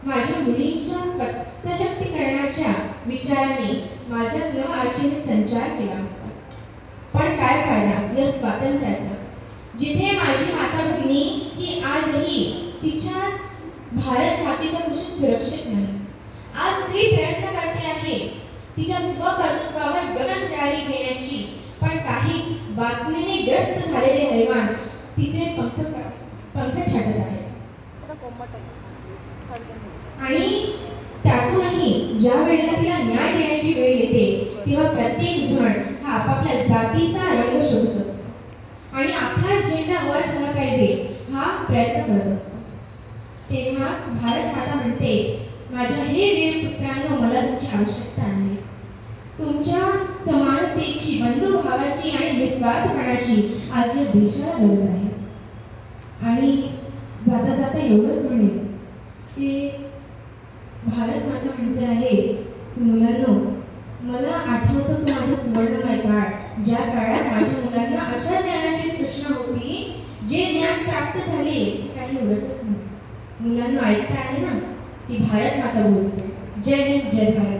माझ्या मुलींच्या सशक्तीकरणाच्या विचाराने माझ्यात नव आशेने संचार केला होता. पण काय फायदा या स्वातंत्र्याचा, जिथे माझी माता भगिनी ही आजही तिच्याच भारत मातेच्या कुशीत सुरक्षित नाही. आज ती प्रयत्न करते आहे तिच्या स्वकर्तृत्वावर गगन तयारी घेण्याची, पण काही वासनेने ग्रस्त झालेले हैवान तिचे पंख छाटत आहे. आणि त्यातूनही ज्या वेळेला तिला न्याय देण्याची वेळ येते तेव्हा प्रत्येक जण हा आपापल्या जातीचा रंग शोधत असतो आणि आपला झेंडा वर झाला पाहिजे हा प्रयत्न करत असतो. तेव्हा भारत माता म्हणते, माझ्या हे वीर पुत्रांनो, मला तुमची आवश्यकता नाही. तुमच्या समानतेची, बंधुभावाची आणि निस्वार्थपणाची आज या देशाला गरज आहे. आणि जाता जाता एवढंच म्हणेल की भारत माता म्हणते आहे, मुलांनो, मला आठवतो तो माझा सुवर्णमय काळ, ज्या काळात माझ्या मुलांना अशा ज्ञानाची तृष्णा होती जे ज्ञान प्राप्त झाले काही उरतच नाही. मुलांना ऐकता आहे ना की भारत माता बोलते. जय हिंद, जय भारत.